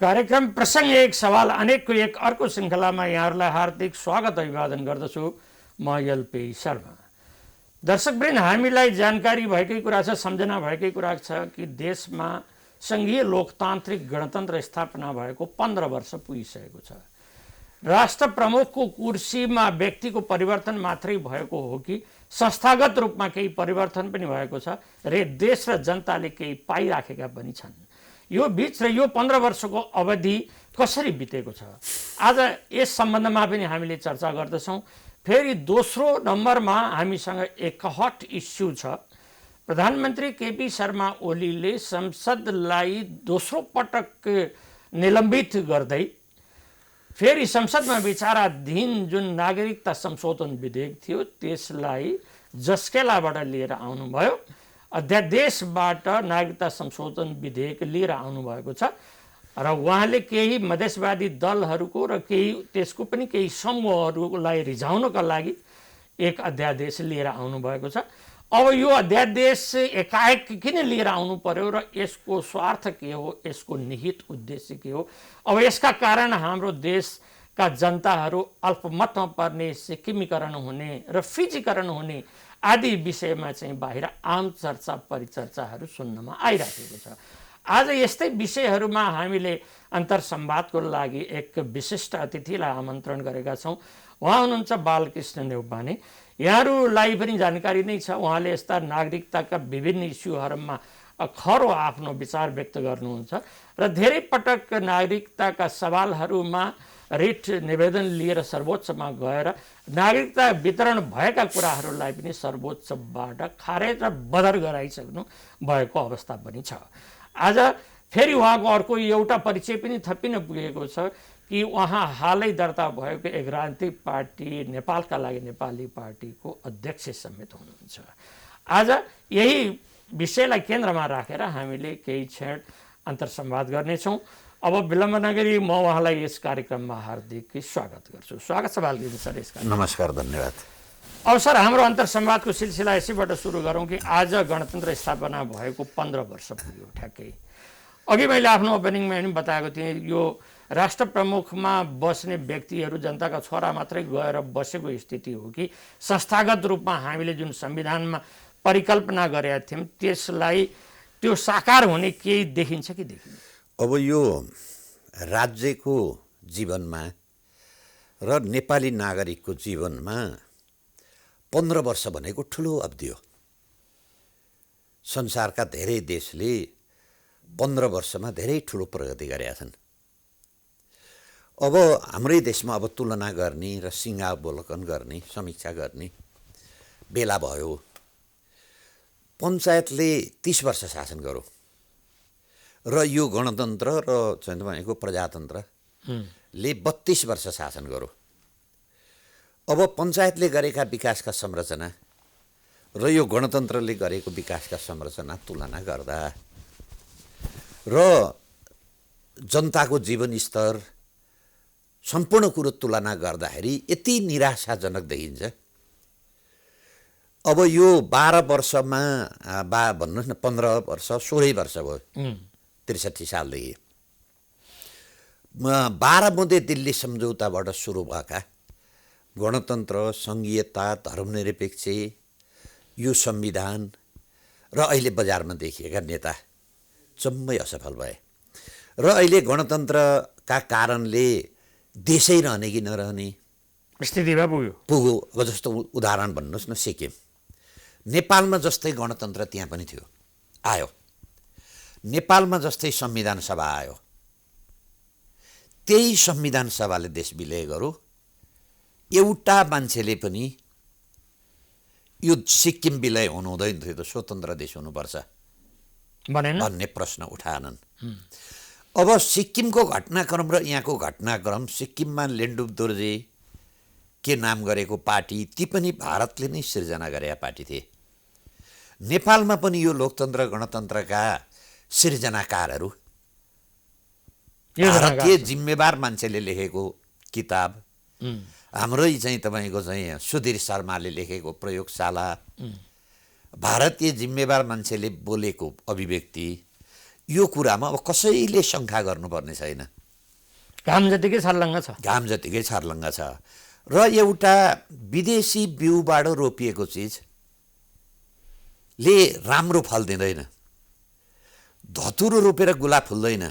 कार्यक्रम प्रसंग एक सवाल अनेकको एक अर्को श्रृङ्खलामा यहाँहरूलाई हार्दिक स्वागत अभिवादन गर्दछु। म एलपी शर्मा। दर्शकवृन्द, हामीलाई जानकारी भएकै कुरा छ, सम्झना भएकै कुरा छ कि देशमा सङ्घीय लोकतान्त्रिक गणतन्त्र स्थापना भएको 15 वर्ष पुगिसकेको छ। राष्ट्र प्रमुखको कुर्सीमा व्यक्तिको परिवर्तन मात्रै भएको हो कि संस्थागत रूपमा केही परिवर्तन पनि भएको छ र देश र जनताले केही पाइराखेका पनि छन्। यो बीच र यो 15 वर्षको अवधि कसरी बितेको छ, आज यस सम्बन्धमा पनि हामीले चर्चा गर्दछौँ। फेरि दोस्रो नम्बरमा हामीसँग एक हट इस्यु छ। प्रधानमन्त्री केपी शर्मा ओलीले संसदलाई दोस्रो पटक निलम्बित गर्दै फेरि संसदमा विचाराधीन जुन नागरिकता संशोधन विधेयक थियो त्यसलाई जस्केलाबाट लिएर आउनुभयो। अध्यादेशबाट नागरिकता संशोधन विधेयक लिएर आउनुभएको छ र उहाँले केही मधेसवादी दलहरूको र केही त्यसको पनि केही समूहहरूलाई रिझाउनका लागि एक अध्यादेश लिएर आउनुभएको छ। अब यो अध्यादेश एकाएक किन लिएर आउनु पर्यो र यसको स्वार्थ के हो, यसको निहित उद्देश्य के हो, अब यसका कारण हाम्रो देशका जनताहरू अल्पमतमा पर्ने, सिक्किमीकरण हुने र फिजीकरण हुने आदि विषयमा चाहिँ बाहिर आम चर्चा परिचर्चाहरू सुन्नमा आइराखेको छ। आज यस्तै विषयहरूमा हामीले अन्तर्संवादको लागि एक विशिष्ट अतिथिलाई आमन्त्रण गरेका छौँ। उहाँ हुनुहुन्छ बालकृष्ण नेउपाने। यहाँहरूलाई पनि जानकारी नै छ, उहाँले यस्ता नागरिकताका विभिन्न इस्युहरूमा खरो आफ्नो विचार व्यक्त गर्नुहुन्छ र धेरै पटक नागरिकताका सवालहरूमा रिट निवेदन लिएर सर्वोच्चमा गएर नागरिकता वितरण भएका कुराहरूलाई पनि सर्वोच्चबाट खारेज र बदर गराइसक्नु भएको अवस्था पनि छ। आज फेरि उहाँको अर्को एउटा परिचय पनि थपिन पुगेको छ कि उहाँ हालै दर्ता भएको एक राजनीतिक पार्टी नेपालका लागि नेपाली पार्टीको अध्यक्ष समेत हुनुहुन्छ। आज यही विषयलाई केन्द्रमा राखेर हामीले केही क्षण अन्तर्संवाद गर्नेछौँ। अब विलम्ब नगरी म उहाँलाई यस कार्यक्रममा हार्दिक स्वागत गर्छु। स्वागत छ बालकृष्ण सर यस कार्यक्रममा। नमस्कार, धन्यवाद। अब सर, हाम्रो अन्तर्संवादको सिलसिला यसैबाट सुरु गरौँ कि आज गणतन्त्र स्थापना भएको 15 वर्ष पुग्यो ठ्याक्कै। अघि मैले आफ्नो ओपनिङमा पनि बताएको थिएँ, यो राष्ट्र प्रमुखमा बस्ने व्यक्तिहरू जनताका छोरा मात्रै गएर बसेको स्थिति हो कि संस्थागत रूपमा हामीले जुन संविधानमा परिकल्पना गरेका थियौँ त्यसलाई त्यो साकार हुने केही देखिन्छ कि देखिन्छ? अब यो राज्यको जीवनमा र नेपाली नागरिकको जीवनमा 15 वर्ष भनेको ठुलो अवधि हो। संसारका धेरै देशले 15 वर्षमा धेरै ठुलो प्रगति गरेका छन्। अब हाम्रै देशमा अब तुलना गर्ने र सिंहावलोकन गर्ने, समीक्षा गर्ने बेला भयो। पञ्चायतले 30 वर्ष शासन गर्यो र यो गणतन्त्र र चाहिँ भनेको प्रजातन्त्रले 32 वर्ष शासन गर्यो। अब पञ्चायतले गरेका विकासका संरचना र यो गणतन्त्रले गरेको विकासका संरचना तुलना गर्दा र जनताको जीवनस्तर सम्पूर्ण कुरो तुलना गर्दाखेरि यति निराशाजनक देखिन्छ। अब यो 12 वर्षमा भन्नुहोस् न 15 वर्ष 16 वर्ष भयो 63 सालदेखि 12 बुँदे दिल्ली सम्झौताबाट सुरु भएका गणतन्त्र, सङ्घीयता, धर्मनिरपेक्ष, यो संविधान र अहिले बजारमा देखिएका नेता जम्मै असफल भए र अहिले गणतन्त्रका कारणले देशै रहने कि नरहने स्थितिमा पुग्यो। अब जस्तो उदाहरण भन्नुहोस् न, सिक्किम। नेपालमा जस्तै गणतन्त्र त्यहाँ पनि थियो, आयो। नेपालमा जस्तै संविधान सभा आयो, त्यही संविधान सभाले देश विलय गर्यो। एउटा मान्छेले पनि यो सिक्किम विलय हुनु हुँदैन थियो त स्वतन्त्र देश हुनुपर्छ भन्ने प्रश्न उठाएनन्। अब सिक्किमको घटनाक्रम र यहाँको घटनाक्रम, सिक्किममा लेन्डुप दोर्जे के नाम गरेको पार्टी, ती पनि भारतले नै सिर्जना गरेका पार्टी थिए। नेपालमा पनि यो लोकतन्त्र गणतन्त्रका सिर्जनाकारहरू भारतीय जिम्मेवार मान्छेले लेखेको किताब, हाम्रै चाहिँ तपाईँको चाहिँ सुधीर शर्माले लेखेको प्रयोगशाला, भारतीय जिम्मेवार मान्छेले बोलेको अभिव्यक्ति, यो कुरामा अब कसैले शङ्का गर्नुपर्ने छैन। घाम जतिकै छर्लङ्ग छ। घाम जतिकै छर्लङ्ग छ र एउटा विदेशी बिउबाट रोपिएको चिजले राम्रो फल दिँदैन। धतुरो रोपेर गुलाब फुल्दैन।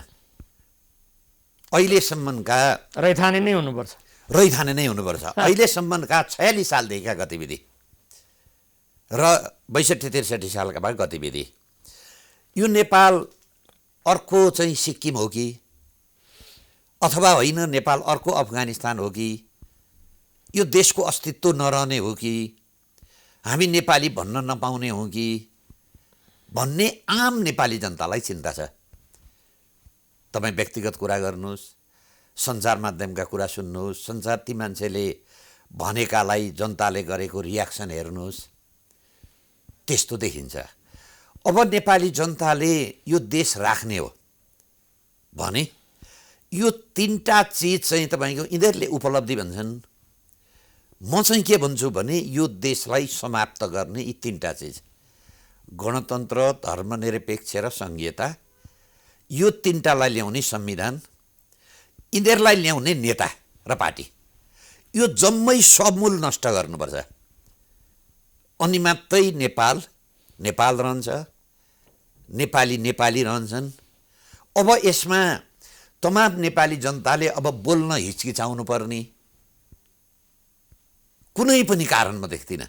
अहिलेसम्मका रैथाने नै हुनुपर्छ। अहिलेसम्मका 46 सालदेखिका गतिविधि र 62-63 सालका बाद गतिविधि, यो नेपाल अर्को चाहिँ सिक्किम हो कि अथवा होइन नेपाल अर्को अफगानिस्तान हो कि, यो देशको अस्तित्व नरहने हो कि, हामी नेपाली भन्न नपाउने हो कि भन्ने आम नेपाली जनतालाई चिन्ता छ। तपाईँ व्यक्तिगत कुरा गर्नुहोस्, सञ्चार माध्यमका कुरा सुन्नुहोस्, सञ्चार ती मान्छेले भनेकालाई जनताले गरेको रियाक्सन हेर्नुहोस्, त्यस्तो देखिन्छ। अब नेपाली जनताले यो देश राख्ने हो भने यो तीनटा चिज चाहिँ तपाईँको यिनीहरूले उपलब्धि भन्छन्। म चाहिँ के भन्छु भने यो देशलाई समाप्त गर्ने यी तीनटा चिज, गणतन्त्र, धर्मनिरपेक्ष र सङ्घीयता, यो तीनटालाई ल्याउने संविधान, यिनीहरूलाई ल्याउने नेता र पार्टी, यो जम्मै समूल नष्ट गर्नुपर्छ। अनि मात्रै नेपाल रहन्छ, नेपाली रहन्छन्। अब यसमा तमाम नेपाली जनताले अब बोल्न हिचकिचाउनु पर्ने कुनै पनि कारण म देख्दिनँ।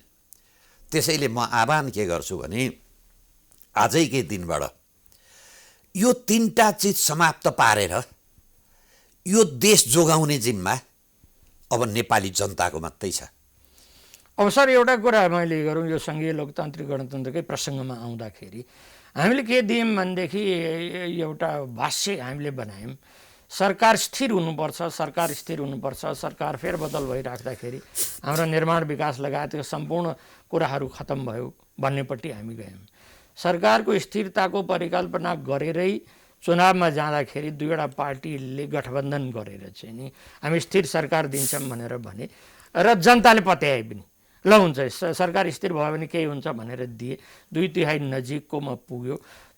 त्यसैले म आह्वान के गर्छु भने आजैकै दिनबाट यो तीनटा चिज समाप्त पारेर यो देश जोगाउने जिम्मा अब नेपाली जनताको मात्रै छ। अब सर एउटा कुरा मैले गरौँ, यो सङ्घीय लोकतान्त्रिक गणतन्त्रकै प्रसङ्गमा आउँदाखेरि हामीले के दियौँ भनेदेखि एउटा भाष्य हामीले बनायौँ, सरकार स्थिर हुनुपर्छ, सरकार फेरबदल भइराख्दाखेरि हाम्रो निर्माण विकास लगायतका सम्पूर्ण कुराहरू खत्तम भयो भन्नेपट्टि हामी गयौँ। सरकारको स्थिरताको परिकल्पना गरेरै चुनावमा जाँदाखेरि दुईवटा पार्टीले गठबन्धन गरेर चाहिँ नि हामी स्थिर सरकार दिन्छौँ भनेर भने र जनताले पत्याए पनि ल हुन्छ सरकार स्थिर भयो भने केही हुन्छ भनेर दिए। 2/3 नजिककोमा पुग्यो,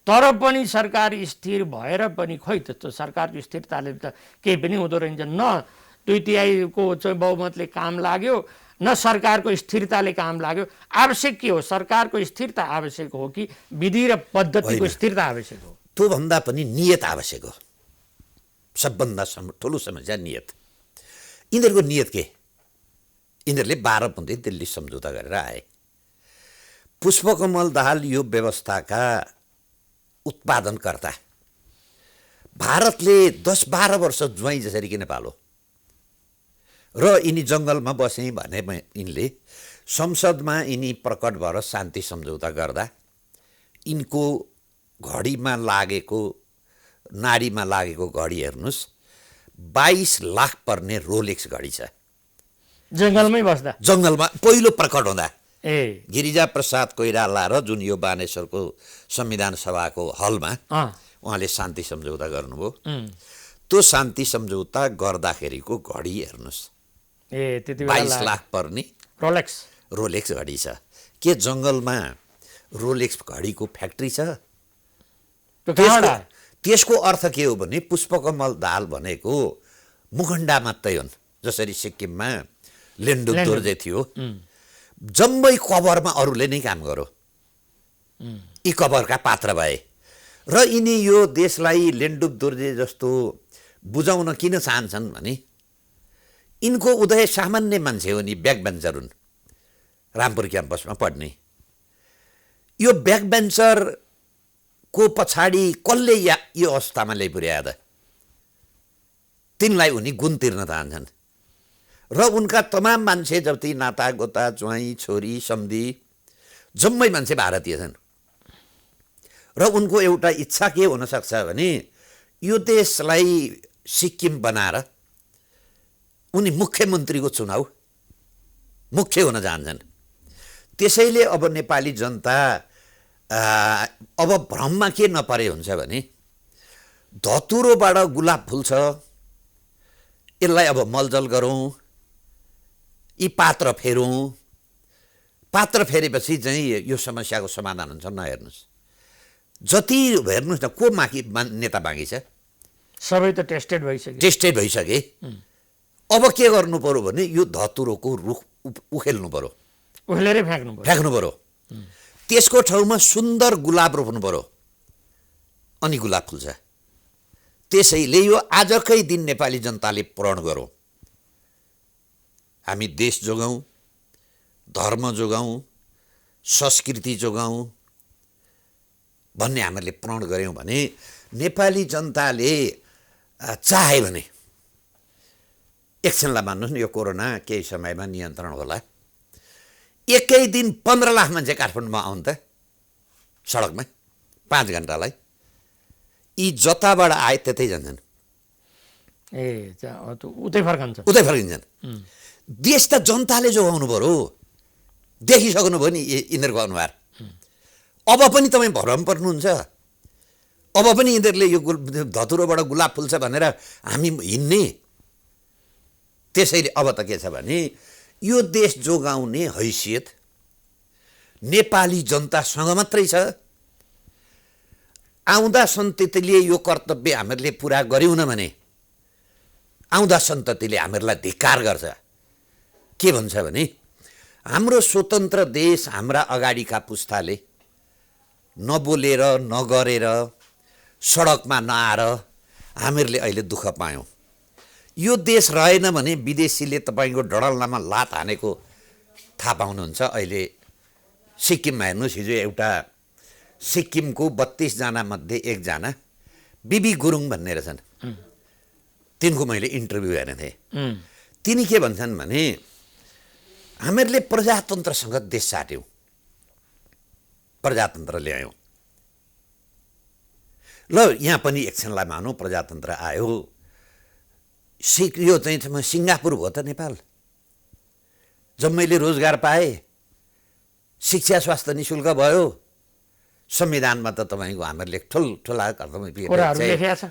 तर पनि सरकार स्थिर भएर पनि खोइ त सरकारको स्थिरताले त केही पनि हुँदो रहेछ। न 2/3 चाहिँ बहुमतले काम लाग्यो, न सरकारको स्थिरताले काम लाग्यो। आवश्यक के हो? सरकारको स्थिरता आवश्यक हो कि विधि र पद्धतिको स्थिरता आवश्यक हो? त्योभन्दा पनि नियत आवश्यक हो। सबभन्दा ठुलो समस्या नियत। यिनीहरूको नियत के? यिनीहरूले 12 बुँदे दिल्ली सम्झौता गरेर आए। पुष्पकमल दाहाल यो व्यवस्थाका उत्पादनकर्ता। भारतले 10-12 वर्ष ज्वाइँ जसरी किन पालो र यिनी जङ्गलमा बसेँ भने यिनले संसदमा यिनी प्रकट भएर शान्ति सम्झौता गर्दा यिनको घडीमा लागेको, नाडीमा लागेको घडी हेर्नुहोस्, 22 लाख पर्ने रोलेक्स घडी छ। जङ्गलमै बस्दा, जङ्गलमा पहिलो प्रकट हुँदा गिरिजा प्रसाद कोइराला र जुन यो बानेश्वरको संविधान सभाको हलमा उहाँले शान्ति सम्झौता गर्नुभयो। त्यो शान्ति सम्झौता गर्दाखेरिको घडी हेर्नुहोस्, 22 लाख पर्ने रोलेक्स घडी छ। के जङ्गलमा रोलेक्स घडीको फ्याक्ट्री छ? त्यसको अर्थ के हो भने पुष्पकमल दाहाल भनेको मुखण्डा मात्रै हुन्। जसरी सिक्किममा लेन्डुप दोर्जे थियो, जम्मै कभरमा अरूले नै काम गरो, यी कभरका पात्र भए र यिनी यो देशलाई लेन्डुप दोर्जे जस्तो बुझाउन किन चाहन्छन् भने यिनको उदय सामान्य मान्छे हो नि, ब्याक बेन्चर हुन्, रामपुर क्याम्पसमा पढ्ने। यो ब्याक बेन्चरको पछाडि कसले यो अवस्थामा ल्याइपुर्याए त? तिनलाई उनी गुण तिर्न चाहन्छन् र उनका तमाम मान्छे जति नाता गोता, ज्वाइँ छोरी सम्धी जम्मै मान्छे भारतीय छन् र उनको एउटा इच्छा के हुनसक्छ भने यो देशलाई सिक्किम बनाएर उनी मुख्यमन्त्रीको चुनाव मुख्य हुन चाहन्छन्। त्यसैले अब नेपाली जनता अब भ्रममा के नपरे हुन्छ भने धतुरोबाट गुलाब फुल्छ, यसलाई अब मलजल गरौँ, यी पात्र फेरौँ, पात्र फेरेपछि चाहिँ यो समस्याको समाधान हुन्छ। नहेर्नुहोस्, जति हेर्नुहोस् न को नेता बाँकी छ, सबै त टेस्टेड भइसके। अब के गर्नु पर्यो भने यो धतुरोको रुख उखेल्नु पर्यो, उखेलेरै फ्याँक्नु पर्यो। त्यसको ठाउँमा सुन्दर गुलाब रोप्नु पर्यो, अनि गुलाब फुल्छ। त्यसैले यो आजकै दिन नेपाली जनताले प्रण गरौँ, हामी देश जोगाउँ, धर्म जोगाउँ, संस्कृति जोगाउँ भन्ने हामीले प्रण गऱ्यौँ भने नेपाली जनताले चाहे भने एकछिनलाई मान्नुहोस् न, यो कोरोना केही समयमा नियन्त्रण होला। एकै दिन 15 लाख मान्छे काठमाडौँमा आउन् त सडकमा 5 घन्टालाई। यी जताबाट आए त्यतै जान्छन्, उतै फर्किन्छन्। देश त जनताले जोगाउनु पर्यो। देखिसक्नु भयो नि यिनीहरूको अनुहार। अब पनि तपाईँ भरम पर्नुहुन्छ, अब पनि यिनीहरूले यो धतुरोबाट गुलाब फुल्छ भनेर हामी हिँड्ने। त्यसैले अब त के छ भने यो देश जोगाउने हैसियत नेपाली जनतासँग मात्रै छ। आउँदा सन्ततिले यो कर्तव्य हामीहरूले पुरा गर्यौँ न भने आउँदा सन्ततिले हामीहरूलाई धिक्कार गर्छ। के भन्छ भने हाम्रो स्वतन्त्र देश हाम्रा अगाडिका पुस्ताले नबोलेर नगरेर सडकमा नआएर हामीहरूले अहिले दुःख पायौँ। यो देश रहेन भने विदेशीले तपाईँको डडल्लामा लात हानेको थाहा पाउनुहुन्छ। अहिले सिक्किममा हेर्नुहोस्, हिजो एउटा सिक्किमको 32 जना मध्ये 1 जना बिबी गुरुङ भन्ने रहेछन्, तिनको मैले इन्टरभ्यू हेरेको थिएँ। तिनी के भन्छन् भने हामीहरूले प्रजातन्त्रसँग देश साट्यौँ, प्रजातन्त्र ल्यायौँ। ल यहाँ पनि एकछिनलाई मानौँ प्रजातन्त्र आयो, यो चाहिँ सिङ्गापुर भयो त नेपाल। जब मैले रोजगार पाएँ, शिक्षा स्वास्थ्य निःशुल्क भयो, संविधानमा त तपाईँको हामीहरूले ठुल्ठुला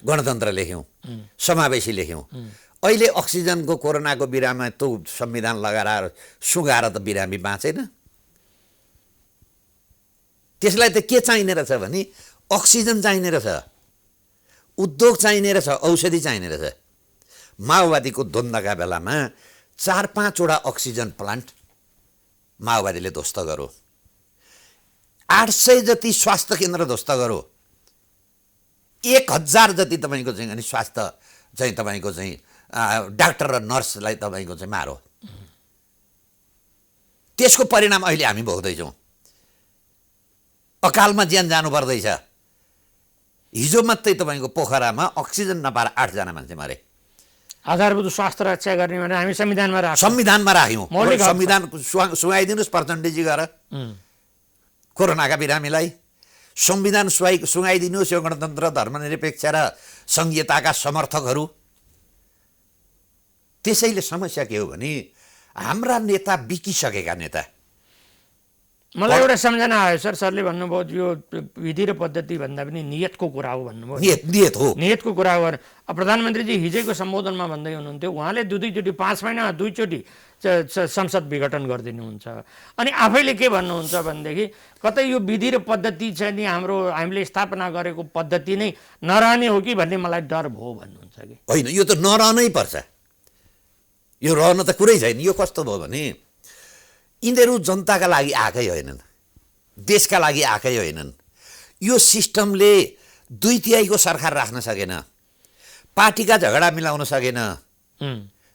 गणतन्त्र लेख्यौँ, समावेशी लेख्यौँ। अहिले अक्सिजनको कोरोनाको बिरामा त्यो संविधान लगाएर सुगाएर त बिरामी बाँचेन। त्यसलाई त के चाहिने रहेछ भने अक्सिजन चाहिने रहेछ, उद्योग चाहिने रहेछ, औषधि चाहिने रहेछ। माओवादीको द्वन्द्वका बेलामा 4-5 वटा अक्सिजन प्लान्ट माओवादीले ध्वस्त गर्यो, 800 जति स्वास्थ्य केन्द्र ध्वस्त गर्यो, 1000 जति तपाईँको चाहिँ अनि स्वास्थ्य चाहिँ तपाईँको चाहिँ डाक्टर र नर्सलाई तपाईँको चाहिँ मारो। त्यसको परिणाम अहिले हामी भोग्दैछौँ। अकालमा ज्यान जानु पर्दैछ। हिजो मात्रै तपाईँको पोखरामा अक्सिजन नपाएर 8 जना मान्छे मरे। आधारभूत स्वास्थ्य रक्षा गर्ने भने हामी संविधानमा राख्यौँ। संविधान सुहाइदिनुहोस् प्रचण्डजी गएर कोरोनाका बिरामीलाई संविधान सुहाइदिनुहोस्। यो गणतन्त्र, धर्मनिरपेक्ष र सङ्घीयताका समर्थकहरू। त्यसैले समस्या के हो भने हाम्रा नेता बिकिसकेका नेता। मलाई एउटा सम्झना आयो सर, सरले भन्नुभयो यो विधि र पद्धति भन्दा पनि नियतको कुरा हो भन्नुभयो। नियत हो, नियतको कुरा हो। प्रधानमन्त्रीजी हिजोको सम्बोधनमा भन्दै हुनुहुन्थ्यो, उहाँले 2-2 चोटि 5 महिनामा 2 चोटि संसद विघटन गरिदिनुहुन्छ। अनि आफैले के भन्नुहुन्छ भनेदेखि कतै यो विधि र पद्धति चाहिँ नि हामीले स्थापना गरेको पद्धति नै नरहने हो कि भन्ने मलाई डर भयो भन्नुहुन्छ कि। होइन, यो त नरहनै पर्छ, यो रहन त कुरै छैन। यो कस्तो भयो भने यिनीहरू जनताका लागि आएकै होइनन्, देशका लागि आएकै होइनन्। यो सिस्टमले 2/3 सरकार राख्न सकेन, पार्टीका झगडा मिलाउन सकेन,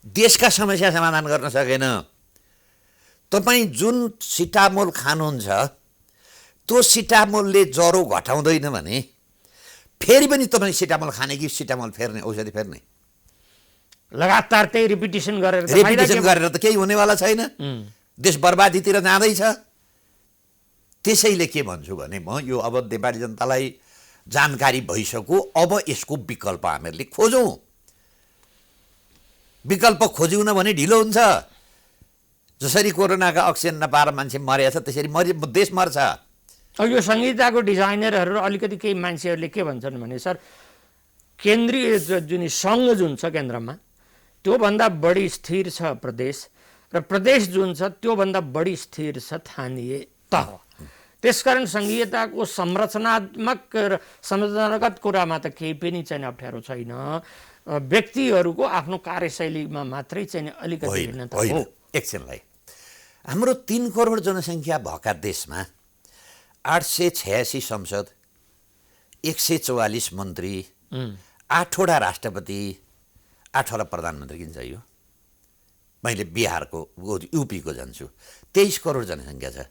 देशका समस्या समाधान गर्न सकेन। तपाईँ जुन सिटामोल खानुहुन्छ त्यो सिटामोलले ज्वरो घटाउँदैन भने फेरि पनि तपाईँ सिटामोल खाने कि सिटामोल फेर्ने, औषधि फेर्ने। लगातार त्यही रिपिटेसन गरेर त केही हुनेवाला छैन। देश बर्बादीतिर जाँदैछ। त्यसैले के भन्छु भने म यो अब नेपाली जनतालाई जानकारी भइसक्यो। अब यसको विकल्प हामीहरूले खोजौँ। विकल्प खोज्यौँ न भने ढिलो हुन्छ। जसरी कोरोनाका अक्सिजन नपाएर मान्छे मरेछ त्यसरी देश मर्छ। यो संहिताको डिजाइनरहरू अलिकति केही मान्छेहरूले के भन्छन् भने सर, केन्द्रीय जुन सङ्घ जुन छ केन्द्रमा त्योभन्दा बढी स्थिर छ प्रदेश, र प्रदेश जुन छ त्योभन्दा बढी स्थिर छ स्थानीय तह। त्यसकारण सङ्घीयताको संरचनागत कुरामा त केही पनि चाहिँ अप्ठ्यारो छैन, व्यक्तिहरूको आफ्नो कार्यशैलीमा मात्रै चाहिँ अलिकति भिन्नता हो। एकछिनलाई हाम्रो 3 करोड जनसङ्ख्या भएका देशमा 886 संसद, 144 मन्त्री, 8वटा राष्ट्रपति, 8वटा प्रधानमन्त्री किन चाहियो? मैले बिहारको युपीको जान्छु, 23 करोड जनसङ्ख्या छ,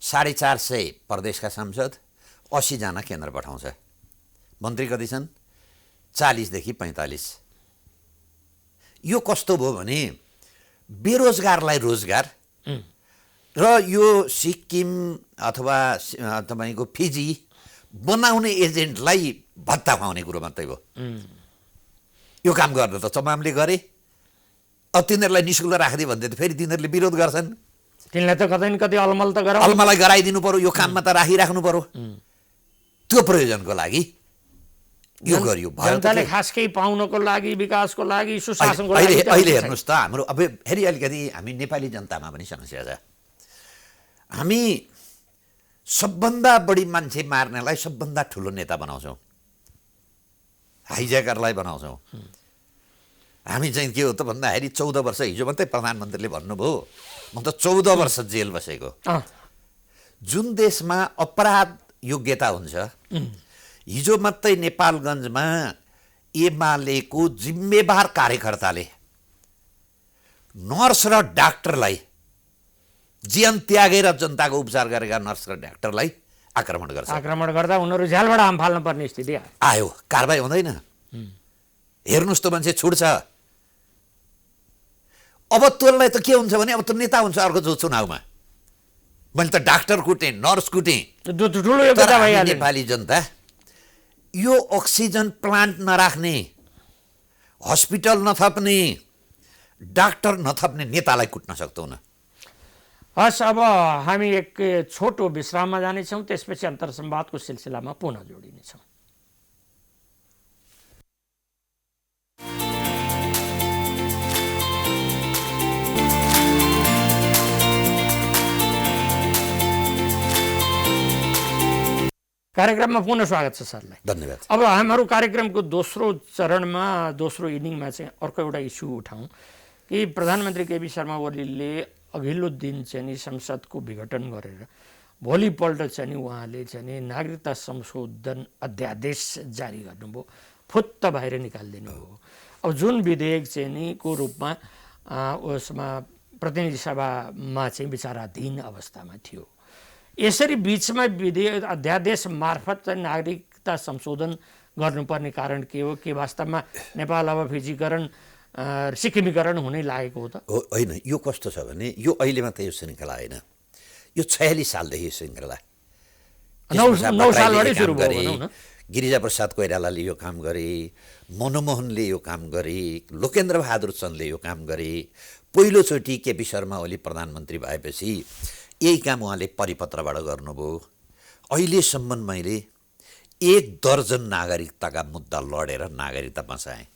450 प्रदेशका सांसद, 80 जना केन्द्र पठाउँछ। मन्त्री कति छन्? 40 देखि 45। यो कस्तो भयो भने बेरोजगारलाई रोजगार र यो सिक्किम अथवा तपाईँको फिजी बनाउने एजेन्टलाई भत्ता खुवाउने कुरो मात्रै भयो। यो काम गर्दा त तमामले गरे, अब तिनीहरूलाई निःशुल्क राखिदियो भने त फेरि तिनीहरूले विरोध गर्छन्। तिनीलाई त कतै न कतै अलमल त गराउ, अलमलाई गराइदिनु पर्यो, यो काममा त राखिराख्नु पर्यो। त्यो प्रयोजनको लागि यो गरियो। जनताले खास केही पाउनको लागि, विकासको लागि, सुशासनको लागि अहिले हेर्नुहोस् त, हाम्रो अब फेरि अलिकति हामी नेपाली जनतामा पनि समस्या छ। हामी सबभन्दा बढी मान्छे मार्नेलाई सबभन्दा ठुलो नेता बनाउँछौँ, हाइज्याकरलाई बनाउँछौँ। हामी चाहिँ के हो त भन्दाखेरि 14 वर्ष, हिजो मात्रै प्रधानमन्त्रीले भन्नुभयो म त 14 वर्ष जेल बसेको। जुन देशमा अपराध योग्यता हुन्छ, हिजो मात्रै नेपालगञ्जमा एमालेको जिम्मेवार कार्यकर्ताले नर्स र डाक्टरलाई, जीवन त्यागेर जनताको उपचार गरेका नर्स र डाक्टरलाई आक्रमण गर्छ। आक्रमण गर्दा उनीहरू झ्यालबाट हाम फाल्न पर्ने स्थिति आयो। कारबाही हुँदैन। हेर्नुहोस् त मान्छे छुट्छ। अब त्यसलाई त के हुन्छ भने अब त नेता हुन्छ अर्को जो चुनावमा। मैले त डाक्टर कुटेँ, नर्स कुटेँ। नेपाली जनता यो अक्सिजन प्लान्ट नराख्ने, हस्पिटल नथप्ने, डाक्टर नथप्ने नेतालाई कुट्न सक्दैनौँ। हस्, अब हामी एक छोटो विश्राममा जानेछौँ, त्यसपछि अन्तर्संवादको सिलसिलामा पुनः जोडिनेछौँ। कार्यक्रममा पुनः स्वागत छ सरलाई। धन्यवाद। अब हाम्रो कार्यक्रमको दोस्रो चरणमा, दोस्रो इनिङमा चाहिँ अर्को एउटा इस्यु उठाउँ कि प्रधानमन्त्री केपी शर्मा ओलीले अघिल्लो दिन चाहिँ नि संसदको विघटन गरेर भोलिपल्ट चाहिँ नि उहाँले चाहिँ नि नागरिकता संशोधन अध्यादेश जारी गर्नुभयो, फुत्त बाहिर निकालिदिनु भयो। अब जुन विधेयक चाहिँ नि को रूपमा उसमा प्रतिनिधि सभामा चाहिँ विचाराधीन अवस्थामा थियो, यसरी बिचमा विधेयक अध्यादेश मार्फत चाहिँ नागरिकता संशोधन गर्नुपर्ने कारण के हो? के वास्तवमा नेपाल अब फिजीकरण, सिक्किमीकरण हुनै लागेको हो त? होइन, यो कस्तो छ भने यो अहिले मात्रै यो श्रृङ्खला होइन, यो 46 सालदेखि यो श्रृङ्खला। 9 सालबाटै सुरु भयो। गिरिजाप्रसाद कोइरालाले यो काम गरे, मनमोहनले यो काम गरे, लोकेन्द्र बहादुर चन्दले यो काम गरे। पहिलोचोटि केपी शर्मा ओली प्रधानमन्त्री भएपछि यही काम उहाँले परिपत्रबाट गर्नुभयो। अहिलेसम्म मैले 1 दर्जन नागरिकताका मुद्दा लडेर नागरिकता बचाएँ।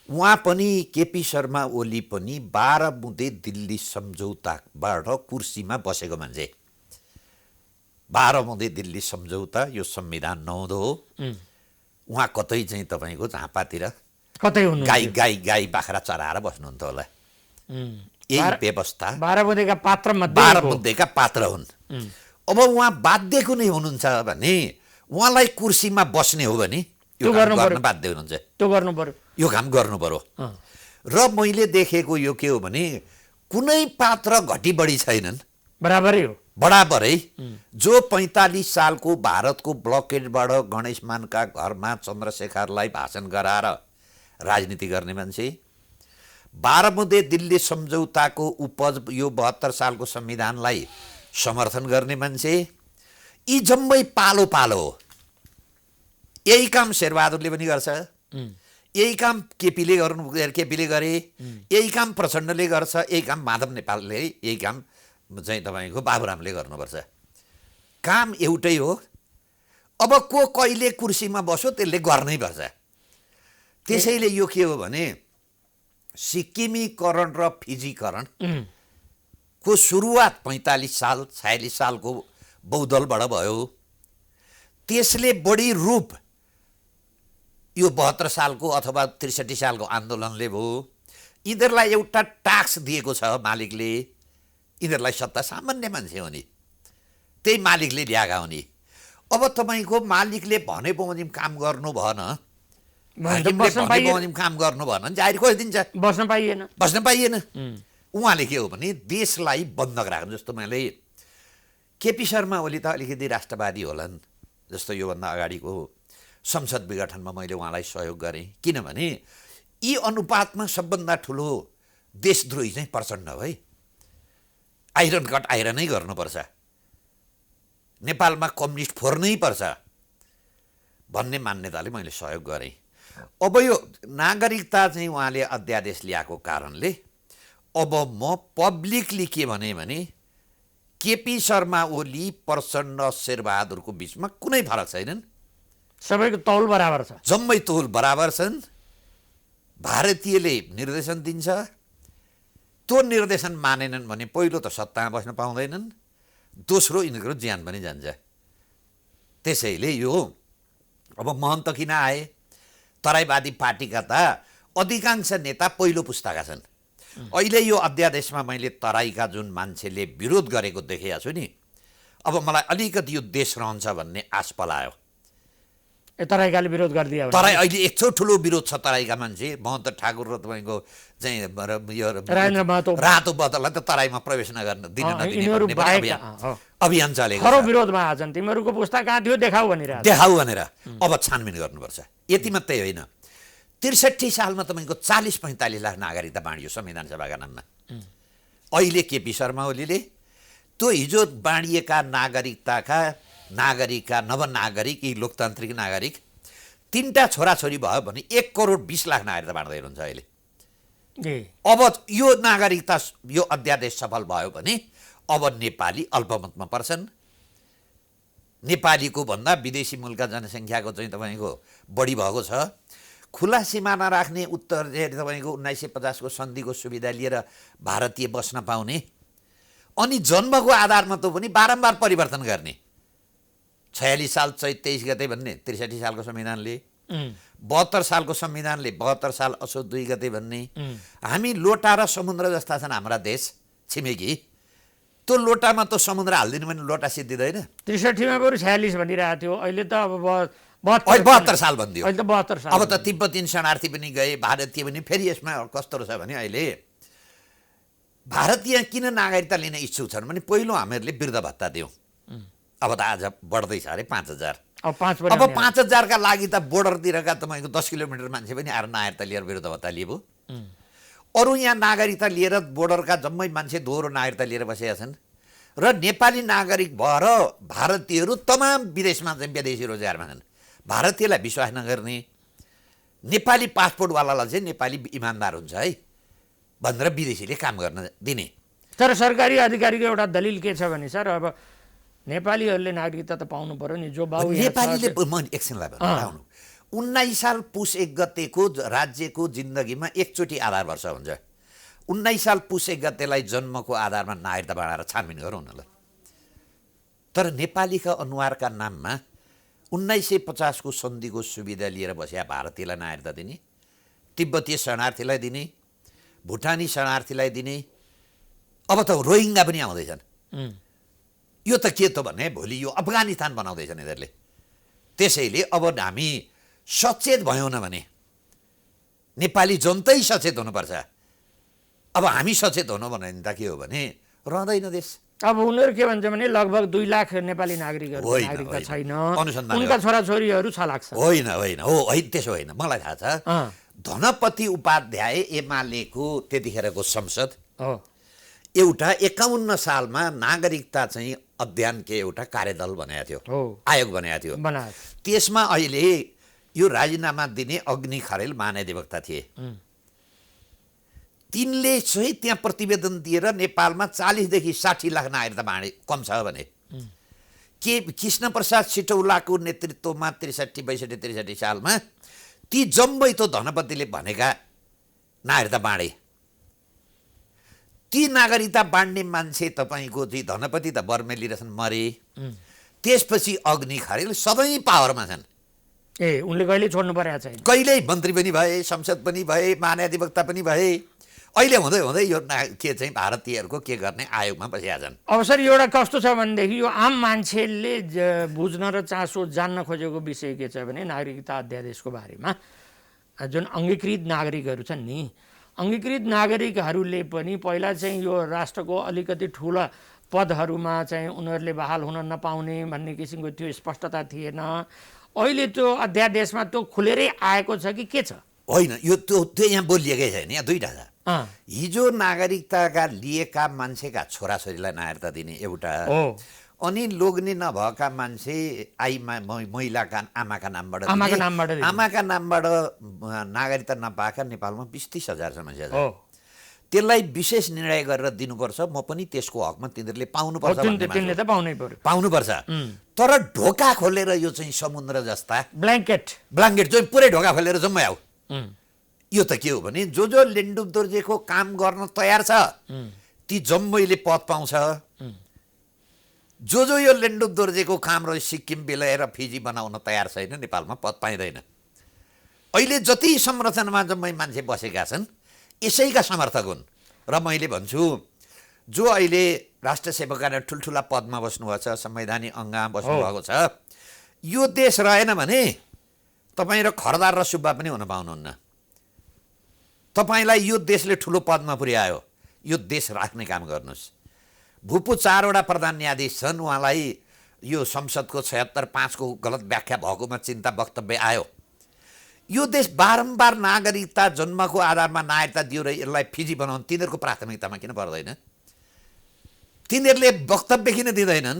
उहाँ पनि केपी शर्मा ओली पनि 12 बुँदे दिल्ली सम्झौताबाट कुर्सीमा बसेको मान्छे। 12 बुँदे दिल्ली सम्झौता यो संविधान नहुँदो हो। उहाँ कतै चाहिँ तपाईँको झापातिर कतै हुनु गाई गाई गाई बाख्रा चराएर बस्नुहुन्थ्यो होला। यही व्यवस्था 12 बुँदेका पात्र 12 बुँदेका पात्र हुन्। अब उहाँ बाध्य कुनै हुनुहुन्छ भने उहाँलाई कुर्सीमा बस्ने हो भने यो काम गर्न बाध्य हुनुहुन्छ। त्यो गर्नु पर्यो, यो काम गर्नु पर्यो। र मैले देखेको यो के हो भने कुनै पात्र घटी बढी छैनन्, बराबरै हो, बराबरै। जो 45 सालको भारतको ब्लकेडबाट गणेश मानका घरमा चन्द्रशेखरलाई भाषण गराएर राजनीति गर्ने मान्छे, 12 बुँदे दिल्ली सम्झौताको उपज यो 72 सालको संविधानलाई समर्थन गर्ने मान्छे, यी जम्मै पालो पालो हो। यही काम शेरबहादुरले पनि गर्छ, यही काम केपीले गरे, यही काम प्रचण्डले गर्छ, यही काम माधव नेपालले, यही काम चाहिँ तपाईँको बाबुरामले गर्नुपर्छ। काम एउटै हो। अब को कहिले कुर्सीमा बस्यो त्यसले गर्नै पर्छ। त्यसैले यो के हो भने सिक्किमीकरण र फिजीकरण को सुरुवात 45 साल 46 सालको बहुदलबाट भयो। त्यसले बढी रूप यो 72 सालको अथवा 63 सालको आन्दोलनले भयो। यिनीहरूलाई एउटा टास्क दिएको छ मालिकले, यिनीहरूलाई सत्ता सामान्य मान्छे हो नि, त्यही मालिकले ल्याएका हो नि। अब तपाईँको मालिकले भने बमोजिम काम गर्नु भएन, हाकिमले भने बमोजिम काम गर्नु भएन भने जाहेर खोजिदिन्छ, बस्न पाइएन। उहाँले के हो भने देशलाई बन्धक राख्नु। जस्तो मैले केपी शर्मा ओली त अलिकति राष्ट्रवादी होलान्, जस्तो योभन्दा अगाडिको संसद विघटनमा मैले उहाँलाई सहयोग गरेँ, किनभने यी अनुपातमा सबभन्दा ठुलो देशद्रोही चाहिँ प्रचण्ड है। आइरन कट आइरनै गर्नुपर्छ, नेपालमा कम्युनिस्ट फोर्नै पर्छ भन्ने मान्यताले मैले सहयोग गरेँ। अब यो नागरिकता चाहिँ उहाँले अध्यादेश ल्याएको कारणले अब म पब्लिकली के भने केपी शर्मा ओली प्रचण्ड शेरबहादुरको बिचमा कुनै फरक छैनन्, सबैको तौल बराबर छ, जम्मै तौल बराबर छन्। भारतीयले निर्देशन दिन्छ, त्यो निर्देशन मानेनन् भने पहिलो त सत्तामा बस्न पाउँदैनन्, दोस्रो यिनीहरूको ज्यान पनि जान्छ। त्यसैले यो अब महन्त किन आए, तराईवादी पार्टीका त अधिकांश नेता पहिलो पुस्ताका छन्। अहिले यो अध्यादेशमा मैले तराईका जुन मान्छेले विरोध गरेको देखेको छु नि, अब मलाई अलिकति यो देश रहन्छ भन्ने आश पलायो। तराईकाले विरोध गरिदियो। तराई अहिले यत्रो ठुलो विरोध छ तराईका मान्छे, महन्त ठाकुर र तपाईँको चाहिँ यो रातो बदललाई त तराईमा प्रवेश नगर्न दिन नदिने अभियान चलेको खरो विरोधमा आछन्। तिमीहरूको पुस्ता कहाँ थियो देखाऊ भनेर अब छानबिन गर्नुपर्छ। यति मात्रै होइन, 63 सालमा तपाईँको 40-45 लाख नागरिकता बाँडियो संविधान सभाका नाममा। अहिले केपी शर्मा ओलीले त्यो हिजो बाँडिएका नागरिकका नवनागरिक, यी लोकतान्त्रिक नागरिक 3टा छोराछोरी भयो भने 1,20,00,000 नागरिकता बाँड्दै हुनुहुन्छ अहिले। अब यो नागरिकता यो अध्यादेश सफल भयो भने अब नेपाली अल्पमतमा पर्छन्। नेपालीको भन्दा विदेशी मूलका जनसङ्ख्याको चाहिँ तपाईँको बढी भएको छ। खुला सिमाना राख्ने उत्तर तपाईँको 1950 को सन्धिको सुविधा लिएर भारतीय बस्न पाउने, अनि जन्मको आधारमा त पनि बारम्बार परिवर्तन गर्ने। 46 साल चैत 23 गते भन्ने 63 सालको संविधानले, 72 सालको संविधानले 72 साल असोज 2 गते भन्ने। हामी लोटा र समुद्र जस्ता छन् हाम्रा देश छिमेकी, त्यो लोटामा त समुद्र हालिदिनु भने लोटा सिद्धिँदैन। 63 मा बरु 46 भनिरहेको थियो, अहिले त अब 72 साल भनिदियो। अहिले त 72 साल। अब त तिब्बतीन शरणार्थी पनि गए, भारतीय पनि। फेरि यसमा कस्तो रहेछ भने अहिले भारतीय किन नागरिकता लिन इच्छुक छन् भने पहिलो हामीहरूले वृद्ध भत्ता दियौँ, अब त आज बढ्दैछ अरे 5,000। अब 5,000 का लागि त बोर्डरतिरका तपाईँको 10 किलोमिटर मान्छे पनि आएर नागरिकता लिएर वृद्ध भत्ता लिएको। अरू यहाँ नागरिकता लिएर बोर्डरका जम्मै मान्छे दोहोरो नागरिकता लिएर बसेका छन्, र नेपाली नागरिक भएर भारतीयहरू तमाम विदेशमा चाहिँ विदेशी रोजगारमा छन्। भारतीयलाई विश्वास नगर्ने, नेपाली पासपोर्टवालालाई चाहिँ नेपाली इमान्दार हुन्छ है भनेर विदेशीले काम गर्न दिने। तर सरकारी अधिकारीको एउटा दलिल के छ भने सर, अब नेपालीहरूले नागरिकता त पाउनु पर्यो नि, जो बाबु नेपालीले एकछिनलाई पाउनु। 19 साल पुस 1 गतेको राज्यको जिन्दगीमा एकचोटि आधार वर्ष हुन्छ। 19 साल पुस 1 गतेलाई जन्मको आधारमा नागरिकता बनाएर छानबिन गरौँ न ल। तर नेपालीका अनुहारका नाममा 1950 को सन्धिको सुविधा लिएर बसेका भारतीयलाई नागरिकता दिने, तिब्बतीय शरणार्थीलाई दिने, भुटानी शरणार्थीलाई दिने, अब त रोहिङ्गा पनि आउँदैछन्। यो त के त भने भोलि यो अफगानिस्तान बनाउँदैछन् यिनीहरूले। त्यसैले अब हामी सचेत भयौँ न भने नेपाली जनतै सचेत हुनुपर्छ। अब हामी सचेत हुनु भने त के हो भने रहँदैन देश। अब उनीहरू के भन्छ भने लगभग 2 लाख नेपाली नागरिकहरू नागरिकता छैन, उनका छोराछोरीहरू 6 लाख छ। होइन त्यसो होइन, मलाई थाहा छ। धनपति उपाध्याय एमालेको त्यतिखेरको संसद एउटा 51 सालमा नागरिकता चाहिँ अध्ययन के एउटा कार्यदल बनाएको थियो, आयोग बनाएको थियो। त्यसमा अहिले यो राजीनामा दिने अग्नि खरेल महाधिवक्ता थिए। तिनले चाहिँ त्यहाँ प्रतिवेदन दिएर नेपालमा 40 देखि 60 लाख नागरिकता बाँडे कम छ भने के कृष्ण प्रसाद सिटौलाको नेतृत्वमा 63 सालमा ती जम्मै त धनपतिले भनेका नागरिकता बाँडे। ती नागरिकता बाँड्ने मान्छे तपाईँको चाहिँ धनपति त बर्मेली रहेछन् मरे, त्यसपछि अग्नि खरेल सधैँ पावरमा छन्। ए उनले कहिले छोड्नु परेको छैन, कहिल्यै मन्त्री पनि भए, संसद पनि भए, महाधिवक्ता पनि भए। अहिले हुँदै हुँदै यो के चाहिँ भारतीयहरूको के गर्ने आयोगमा बसिया छन्। अब सर एउटा कस्तो छ भनेदेखि यो आम मान्छेले बुझ्न र चासो जान्न खोजेको विषय के छ भने नागरिकता अध्यादेशको बारेमा जुन अङ्गीकृत नागरिकहरू छन् नि, अङ्गीकृत नागरिकहरूले पनि पहिला चाहिँ यो राष्ट्रको अलिकति ठुला पदहरूमा चाहिँ उनीहरूले बहाल हुन नपाउने भन्ने किसिमको त्यो स्पष्टता थिएन। अहिले त्यो अध्यादेशमा त्यो खुलेरै आएको छ कि के छ? होइन, यो त्यो यहाँ बोलिएकै छैन, यहाँ दुईवटा छ। हिजो नागरिकताका लिएका मान्छेका छोराछोरीलाई नागरिकता दिने एउटा, अनि लोग्ने नभएका मान्छे महिलाका आमाका नामबाट नागरिकता नपाएका नेपालमा 20-30 हजार समस्या छ। त्यसलाई विशेष निर्णय गरेर दिनुपर्छ। म पनि त्यसको हकमा तिनीहरूले पाउनुपर्छ। तर ढोका खोलेर यो चाहिँ समुद्र जस्ता ब्ल्याङ्केट जो पुरै ढोका खोलेर जम्मै आऊ, यो त के हो भने जो लेन्डुप दोर्जेको काम गर्न तयार छ ती जम्मैले पद पाउँछ। जो यो लेन्डुप दोर्जेको काम र सिक्किम बेलाएर फिजी बनाउन तयार छैन नेपालमा पद पाइँदैन। अहिले जति संरचनामा जम्मै मान्छे बसेका छन् यसैका समर्थक हुन्। र मैले भन्छु जो अहिले राष्ट्र सेवकका ठुल्ठुला पदमा बस्नुभएको छ, संवैधानिक अङ्गमा बस्नुभएको छ, यो देश रहेन भने तपाईँ र खरदार र सुब्बा पनि हुन पाउनुहुन्न। तपाईँलाई यो देशले ठुलो पदमा पुर्यायो, यो देश राख्ने काम गर्नुहोस्। भूपू 4वटा प्रधान न्यायाधीश छन्, उहाँलाई यो संसदको 76(5) को गलत व्याख्या भएकोमा चिन्ता वक्तव्य आयो। यो देश बारम्बार नागरिकता जन्मको आधारमा नागरिकता दियो र यसलाई फिजी बनाउनु तिनीहरूको प्राथमिकतामा किन पर्दैन? तिनीहरूले वक्तव्य किन दिँदैनन्?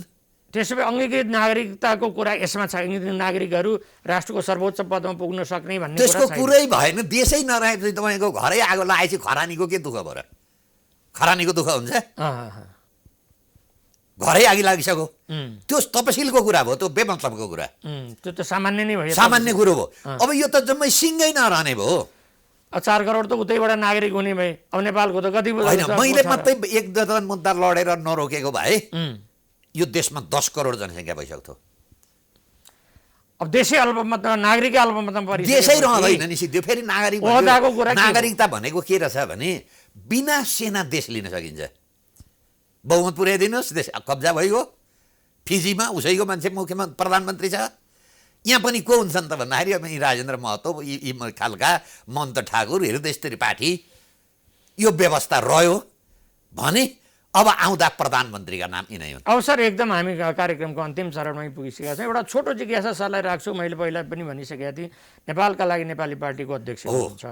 त्यसो भए अङ्गीकृत नागरिकताको कुरा यसमा छ, अङ्गीकृत नागरिकहरू राष्ट्रको सर्वोच्च पदमा पुग्न सक्ने भन्ने त्यसको कुरै भएन। देशै नरहेपछि तपाईँको घरै आगो लागेपछि खरानीको के दुःख भयो र? खरानीको दुःख हुन्छ? घरै आगि लागिसक्यो, त्यो तपसिलको कुरा भयो, त्यो बेमतलबको कुरा, त्यो त सामान्य नै भयो, सामान्य कुरो भयो। अब यो त जम्मै सिङ्गै नरहने भयो। 4 करोड त उतैबाट नागरिक हुने भए अब नेपालको त कति होइन, मैले मात्रै एक दर्जन मुद्दा लडेर नरोकेको भए यो देशमा 10 करोड जनसङ्ख्या भइसक्थ्यो। अब देशै अल्पमतमा नागरिकै अल्पमतमा परिसक्यो, देशै रहँदैन नि सिधै। फेरि नागरिकता भनेको के रहेछ भने बिना सेना देश लिन सकिन्छ। बहुमत पुर्याइदिनुहोस्, देश कब्जा भइगयो। फिजीमा उसैको मान्छे मुख्यमन्त्री प्रधानमन्त्री छ। यहाँ पनि को हुन्छन् त भन्दाखेरि राजेन्द्र महतो, यी खालका मन्त ठाकुर, हृदय त्रिपाठी, यो व्यवस्था रह्यो भने अब आउँदा प्रधानमन्त्रीका नाम यिनै हुन्। अब सर एकदम हामी कार्यक्रमको अन्तिम चरणमै पुगिसकेका छौँ। एउटा छोटो जिज्ञासा सरलाई राख्छु। मैले पहिला पनि भनिसकेका थिएँ, नेपालका लागि नेपाली पार्टीको अध्यक्ष हुनुहुन्छ।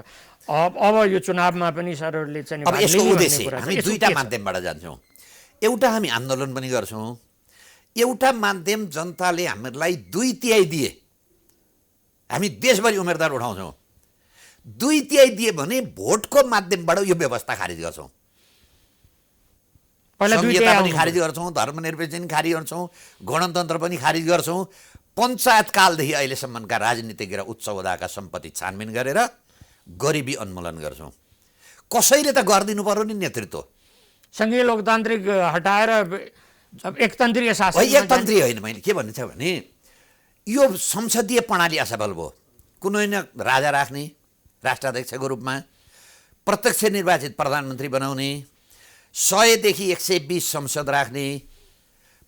अब यो चुनावमा पनि सरहरूले चाहिँ अब यसको उद्देश्य हामी दुईटा माध्यमबाट जान्छौँ। एउटा हामी आन्दोलन पनि गर्छौँ, एउटा माध्यम जनताले हामीलाई 2/3 दिए, हामी देशभरि उम्मेदवार उठाउँछौँ। 2/3 दिए भने भोटको माध्यमबाट यो व्यवस्था खारिज गर्छौँ। संहिता पनि खारिज गर्छौँ, धर्मनिरपेक्ष पनि खारिज गर्छौँ, गणतन्त्र पनि खारिज गर्छौँ। पञ्चायत कालदेखि अहिलेसम्मका राजनीतिक र उच्च ओहदाका सम्पत्ति छानबिन गरेर गरिबी उन्मूलन गर्छौँ। कसैले त गरिदिनु पर्यो नि नेतृत्व। सङ्घीय लोकतान्त्रिक हटाएर एकतन्त्रीय शासन। एकतन्त्रीय होइन, मैले के भन्नु छ भने यो संसदीय प्रणाली असफल भयो। कुनै न राजा राख्ने राष्ट्राध्यक्षको रूपमा, प्रत्यक्ष निर्वाचित प्रधानमन्त्री बनाउने, 100 देखि 120 संसद राख्ने,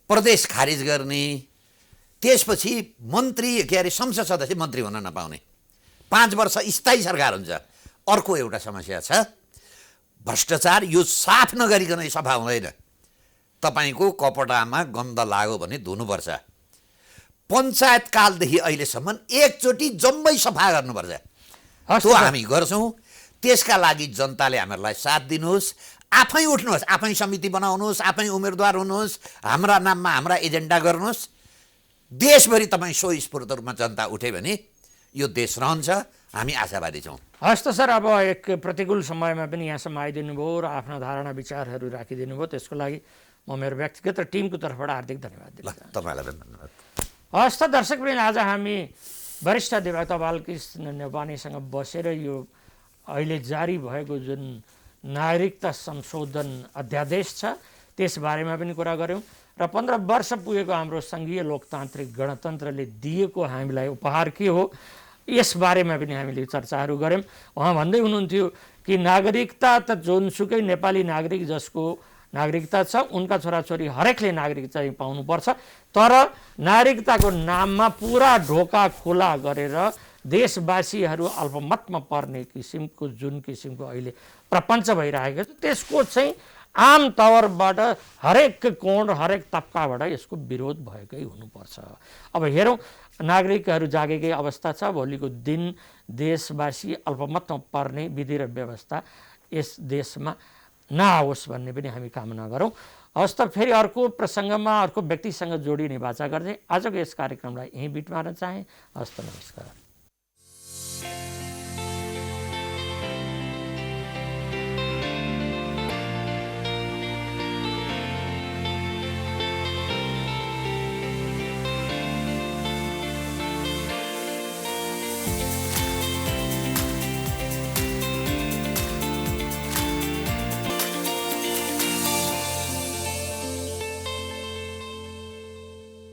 प्रदेश खारिज गर्ने, त्यसपछि मन्त्री संसद सदस्य मन्त्री हुन नपाउने, 5 वर्ष स्थायी सरकार हुन्छ। अर्को एउटा समस्या छ भ्रष्टाचार। यो साफ नगरिकन सफा हुँदैन। तपाईँको कपडामा गन्ध लाग्यो भने धुनुपर्छ। पञ्चायत कालदेखि अहिलेसम्म एकचोटि जम्मै सफा गर्नुपर्छ। त्यो हामी गर्छौँ। त्यसका लागि जनताले हामीहरूलाई साथ दिनुहोस्, आफै उठ्नुहोस्, आफै समिति बनाउनुहोस्, आफै उम्मेदवार हुनुहोस्, हाम्रा नाममा हाम्रा एजेन्डा गर्नुहोस्। देशभरि तपाईँ स्वस्फूर्त रूपमा जनता उठ्यो भने यो देश रहन्छ। हामी आशावादी छौँ। हस् त सर, अब एक प्रतिकूल समयमा पनि यहाँसम्म आइदिनु भयो र आफ्ना धारणा विचारहरू राखिदिनु भयो, त्यसको लागि म मेरो व्यक्तिगत र टिमको तर्फबाट हार्दिक धन्यवाद दिन चाहन्छु। तपाईँलाई पनि धन्यवाद। हस् त दर्शकवृन्द, आज हामी वरिष्ठ अधिवक्ता बालकृष्ण नेपानीसँग बसेर यो अहिले जारी भएको जुन नागरिकता संशोधन अध्यादेश छ त्यसबारेमा पनि कुरा गऱ्यौँ र 15 वर्ष पुगेको हाम्रो सङ्घीय लोकतान्त्रिक गणतन्त्रले दिएको हामीलाई उपहार के हो यसबारेमा पनि हामीले चर्चाहरू गऱ्यौँ। उहाँ भन्दै हुनुहुन्थ्यो कि नागरिकता त जुनसुकै नेपाली नागरिक जसको नागरिकता छ उनका छोराछोरी हरेकले नागरिकता चाहिँ पाउनुपर्छ, तर नागरिकताको नाममा पुरा ढोका खुला गरेर देशवासीहरू अल्पमतमा पर्ने किसिमको जुन किसिमको अहिले प्रपञ्च भइरहेको छ त्यसको चाहिँ आम तवरबाट हरेक कोण हरेक तबकाबाट यसको विरोध भएकै हुनुपर्छ। अब हेरौँ नागरिकहरू जागेकै अवस्था छ, भोलिको दिन देशवासी अल्पमतमा पर्ने विधि र व्यवस्था यस देशमा नआओस् भन्ने पनि हामी कामना गरौँ। हवस् त फेरि अर्को प्रसङ्गमा अर्को व्यक्तिसँग जोडिने बाचा गर्दै आजको यस कार्यक्रमलाई यहीँ बिट मार्न चाहे। हवस् त नमस्कार।